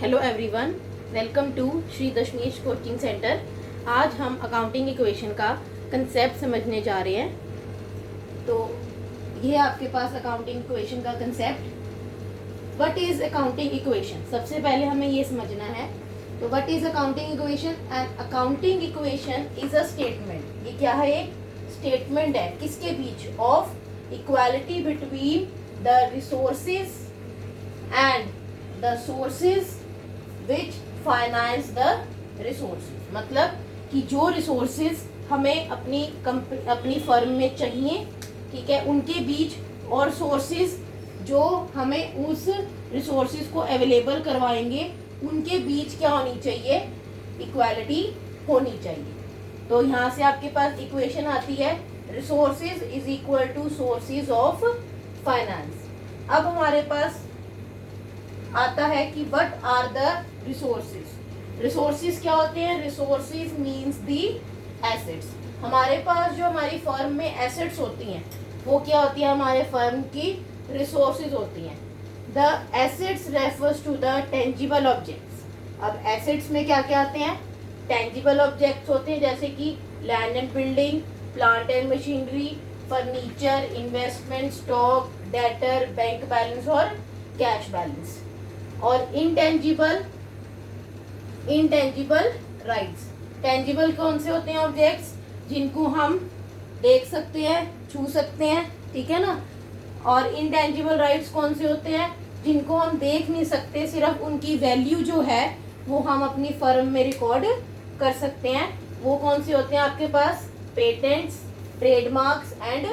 Hello everyone, welcome to Shri Dashmesh coaching centre. आज हम accounting equation का कंसेप्ट समझने जा रहे हैं। तो ये आपके पास अकाउंटिंग इक्वेशन का concept. What is accounting equation? सबसे पहले हमें ये समझना है। तो what is accounting equation? And accounting equation is a statement. ये क्या है? एक स्टेटमेंट है किसके बीच? Of equality between the resources and the sources which finance the resources. मतलब कि जो रिसोर्सेज हमें अपनी फर्म में चाहिए, ठीक है, उनके बीच, और सोर्सेज जो हमें उस रिसोर्सेज को अवेलेबल करवाएंगे उनके बीच क्या होनी चाहिए? इक्वालिटी होनी चाहिए। तो यहाँ से आपके पास इक्वेशन आती है, resources is equal to sources of finance. अब हमारे पास आता है कि what are the resources. Resources क्या होते हैं? Resources means the assets. हमारे पास जो हमारी फर्म में एसेट्स होती हैं वो क्या होती है? हमारे फर्म की रिसोर्सेज होती हैं। The assets refers to the tangible objects. अब एसेट्स में क्या क्या आते हैं? टेंजिबल ऑब्जेक्ट्स होते हैं, जैसे कि land and building, plant and machinery, furniture, investment, stock, debtor, bank balance और कैश बैलेंस। और इंटेंजिबल राइट्स। टेंजिबल कौन से होते हैं? ऑब्जेक्ट्स जिनको हम देख सकते हैं, छू सकते हैं, ठीक है ना। और इंटेंजिबल राइट्स कौन से होते हैं? जिनको हम देख नहीं सकते, सिर्फ उनकी वैल्यू जो है वो हम अपनी फर्म में रिकॉर्ड कर सकते हैं। वो कौन से होते हैं आपके पास? Patents, trademarks and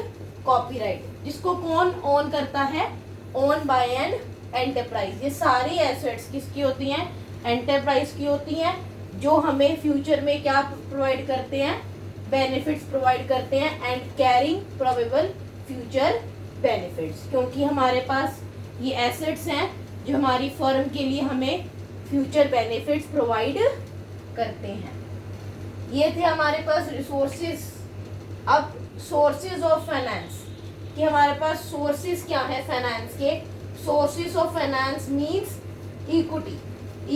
copyright. जिसको कौन ओन करता है? Own by an enterprise. ये सारी एसेट्स किसकी होती हैं? एंटरप्राइज की होती हैं, जो हमें फ्यूचर में क्या प्रोवाइड करते हैं? बेनिफिट्स प्रोवाइड करते हैं and carrying probable future benefits. क्योंकि हमारे पास ये एसेट्स हैं जो हमारी फर्म के लिए हमें फ्यूचर बेनिफिट्स प्रोवाइड करते हैं। ये थे हमारे पास रिसोर्सेज। अब सोर्सेज ऑफ फाइनेंस कि हमारे पास सोर्सेज क्या है फाइनेंस के? Sources of finance means equity.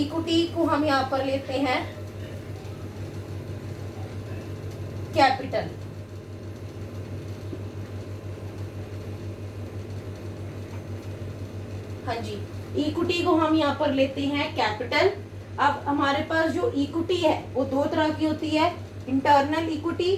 Equity को हम यहाँ पर लेते हैं कैपिटल। हाँ जी, इक्विटी को हम यहाँ पर लेते हैं कैपिटल। अब हमारे पास जो इक्विटी है वो दो तरह की होती है, internal equity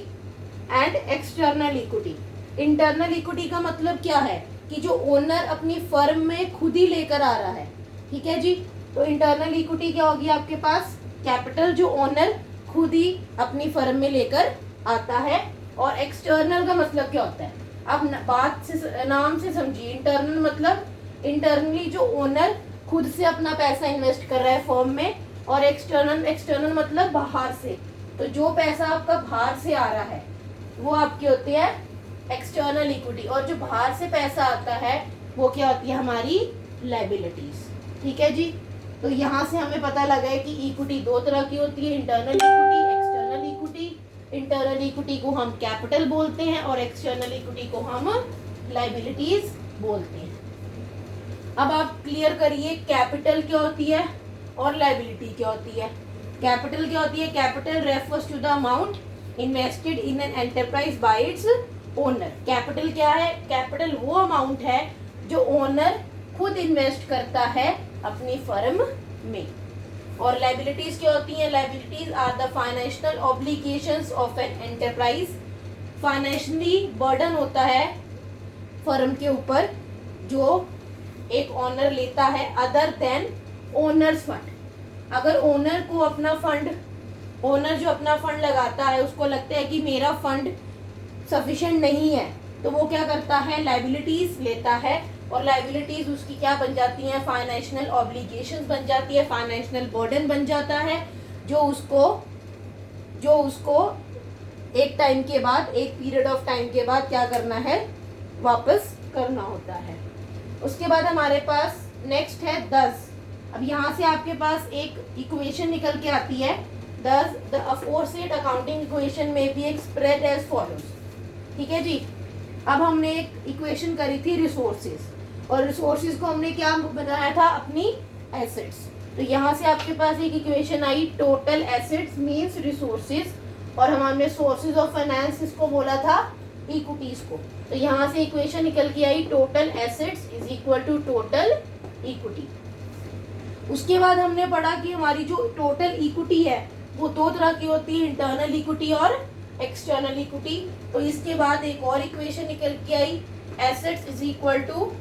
and external equity. Internal equity का मतलब क्या है? कि जो ओनर अपनी फर्म में खुद ही लेकर आ रहा है, ठीक है जी। तो इंटरनल इक्विटी क्या होगी आपके पास? कैपिटल जो ओनर खुद ही अपनी फर्म में लेकर आता है। और एक्सटर्नल का मतलब क्या होता है? अब बात से, नाम से समझिए। इंटरनल मतलब इंटरनली जो ओनर खुद से अपना पैसा इन्वेस्ट कर रहा है फर्म में, और एक्सटर्नल मतलब बाहर से। तो जो पैसा आपका बाहर से आ रहा है वो आपकी होती है एक्सटर्नल इक्विटी, और जो बाहर से पैसा आता है वो क्या होती है? हमारी लायबिलिटीज, ठीक है जी। तो यहाँ से हमें पता लगा है कि इक्विटी दो तरह की होती है, internal equity, external equity. Internal equity को हम कैपिटल बोलते हैं और एक्सटर्नल इक्विटी को हम लायबिलिटीज बोलते हैं। अब आप क्लियर करिए कैपिटल क्या होती है और लायबिलिटी क्या होती है। कैपिटल क्या होती है? Capital refers to the amount invested in an enterprise by its owner. Capital क्या है? कैपिटल वो अमाउंट है जो ओनर खुद इन्वेस्ट करता है अपनी फर्म में। और लायबिलिटीज क्या होती हैं? Liabilities are the financial obligations of an enterprise. Financially burden होता है फर्म के ऊपर जो एक ओनर लेता है अदर देन ओनर्स फंड। अगर ओनर को अपना फंड, ओनर जो अपना फंड लगाता है उसको लगता है कि मेरा फंड सफिशिएंट नहीं है, तो वो क्या करता है? लायबिलिटीज लेता है। और लायबिलिटीज उसकी क्या बन जाती हैं? फाइनेंशियल ऑब्लिगेशंस बन जाती है, फाइनेंशियल बर्डन बन जाता है, जो उसको एक टाइम के बाद, एक पीरियड ऑफ टाइम के बाद क्या करना है? वापस करना होता है। उसके बाद हमारे पास नेक्स्ट है दस। अब यहाँ से आपके पास एक इक्वेशन निकल के आती है, दस द अफोरसेड अकाउंटिंग इक्वेशन में बी एक्सप्रेस्ड एज फॉलोज, ठीक है जी। अब हमने एक इक्वेशन करी थी रिसोर्सेज, और रिसोर्सेज को हमने क्या बनाया था? अपनी एसेट्स। तो यहाँ से आपके पास एक इक्वेशन आई, टोटल एसेट्स मींस रिसोर्सेज, और हमने सोर्सेज ऑफ फाइनेंस इसको बोला था इक्विटीज को। तो यहाँ से इक्वेशन निकल के आई, total assets is equal to total equity. उसके बाद हमने पढ़ा कि हमारी जो टोटल इक्विटी है वो दो तरह की होती है, इंटरनल इक्विटी और एक्सटर्नल इक्विटी। तो इसके बाद एक और इक्वेशन निकल के आई, assets is equal to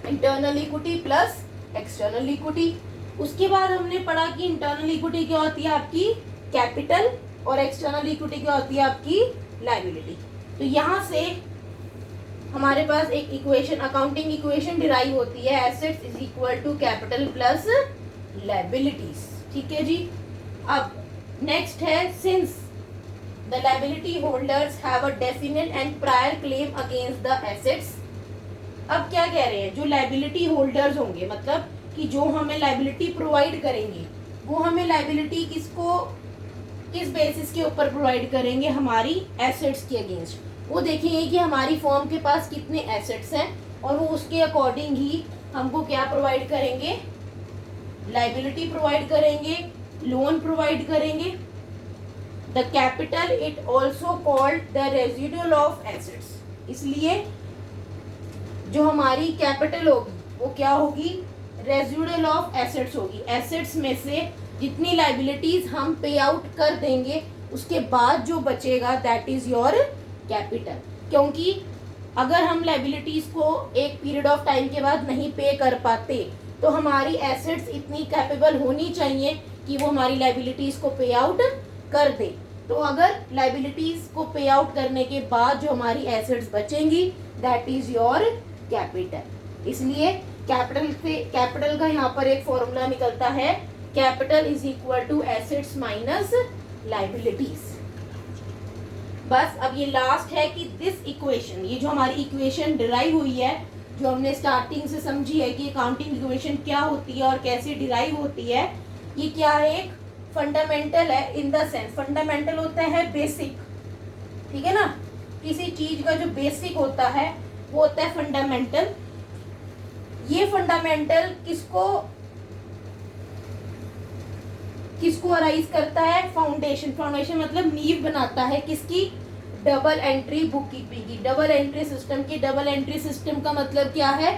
internal equity plus external equity. उसके बाद हमने पढ़ा कि इंटरनल इक्विटी क्या होती है आपकी कैपिटल, और एक्सटर्नल इक्विटी क्या होती है आपकी लायबिलिटी। तो यहाँ से हमारे पास एक इक्वेशन, अकाउंटिंग इक्वेशन डिराइव होती है, assets is equal to capital plus liabilities. ठीक है जी। अब नेक्स्ट है, since the liability holders have a definite and prior claim against the assets. अब क्या कह रहे हैं, जो लायबिलिटी होल्डर्स होंगे, मतलब कि जो हमें लायबिलिटी प्रोवाइड करेंगे, वो हमें लायबिलिटी किस बेसिस के ऊपर प्रोवाइड करेंगे, हमारी एसेट्स के अगेंस्ट। वो देखेंगे कि हमारी फर्म के पास कितने एसेट्स हैं, और वो उसके अकॉर्डिंग ही हमको क्या प्रोवाइड करेंगे, लायबिलिटी प्रोवाइड करेंगे, लोन प्रोवाइड करेंगे। The capital it also called the residual of assets. इसलिए जो हमारी कैपिटल होगी वो क्या होगी, रेजिडुअल ऑफ एसेट्स होगी। एसेट्स में से जितनी लायबिलिटीज हम पे आउट कर देंगे उसके बाद जो बचेगा दैट इज योर कैपिटल। क्योंकि अगर हम लायबिलिटीज को एक पीरियड ऑफ टाइम के बाद नहीं पे कर पाते तो हमारी एसेट्स इतनी कैपेबल होनी चाहिए कि वो हमारी लायबिलिटीज को पे आउट कर दे। तो अगर लायबिलिटीज को पे आउट करने के बाद जो हमारी एसेट्स बचेंगी दैट इज योर कैपिटल। इसलिए कैपिटल का यहाँ पर एक फॉर्मूला निकलता है, capital is equal to assets minus liabilities. बस अब ये लास्ट है कि दिस इक्वेशन, ये जो हमारी इक्वेशन डिराइव हुई है, जो हमने स्टार्टिंग से समझी है कि अकाउंटिंग इक्वेशन क्या होती है और कैसे डिराइव होती है, ये क्या है, एक फंडामेंटल है। इन द सेंस फंडामेंटल होता है बेसिक, ठीक है ना, किसी चीज का जो बेसिक होता है वो होता है फंडामेंटल। ये फंडामेंटल किसको अराइज करता है, फाउंडेशन। फाउंडेशन मतलब नींव बनाता है किसकी, डबल एंट्री बुक कीपिंग की, डबल एंट्री सिस्टम की। डबल एंट्री सिस्टम का मतलब क्या है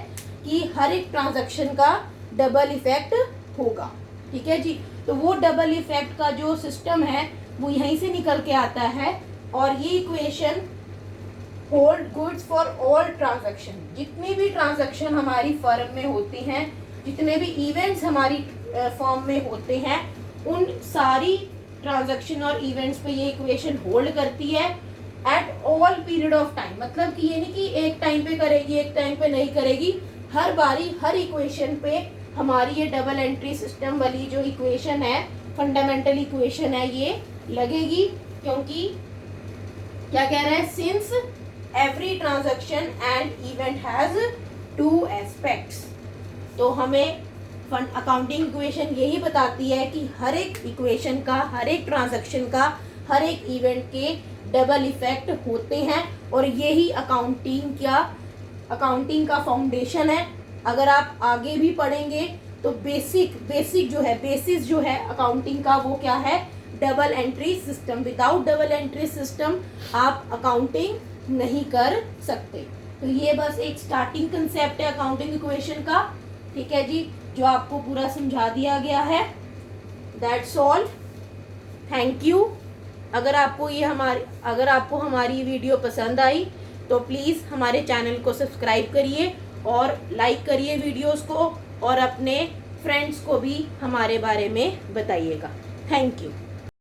कि हर एक ट्रांजैक्शन का डबल इफेक्ट होगा। ठीक है जी। तो वो डबल इफेक्ट का जो सिस्टम है वो यहीं से निकल के आता है, और ये equation hold goods for all transaction. जितनी भी ट्रांजैक्शन हमारी फर्म में होती हैं, जितने भी इवेंट्स हमारी फर्म में होते हैं, उन सारी ट्रांजैक्शन और इवेंट्स पे ये इक्वेशन होल्ड करती है at all period of time. मतलब कि ये नहीं कि एक टाइम पे करेगी एक टाइम पे नहीं करेगी, हर बारी हर इक्वेशन पे हमारी ये डबल एंट्री सिस्टम वाली जो इक्वेशन है, फंडामेंटल इक्वेशन है, ये लगेगी। क्योंकि क्या कह रहा है, since every transaction and event has two aspects. तो हमें अकाउंटिंग इक्वेशन यही बताती है कि हर एक इक्वेशन का, हर एक ट्रांजैक्शन का, हर एक इवेंट के डबल इफेक्ट होते हैं, और यही अकाउंटिंग का फाउंडेशन है। अगर आप आगे भी पढ़ेंगे तो बेसिस जो है अकाउंटिंग का वो क्या है, double entry system. Without double entry system आप अकाउंटिंग नहीं कर सकते। तो ये बस एक स्टार्टिंग कंसेप्ट है अकाउंटिंग इक्वेशन का। ठीक है जी, जो आपको पूरा समझा दिया गया है। That's all, thank you. अगर आपको हमारी वीडियो पसंद आई तो प्लीज़ हमारे चैनल को सब्सक्राइब करिए और लाइक करिए वीडियोस को, और अपने फ्रेंड्स को भी हमारे बारे में बताइएगा। Thank you.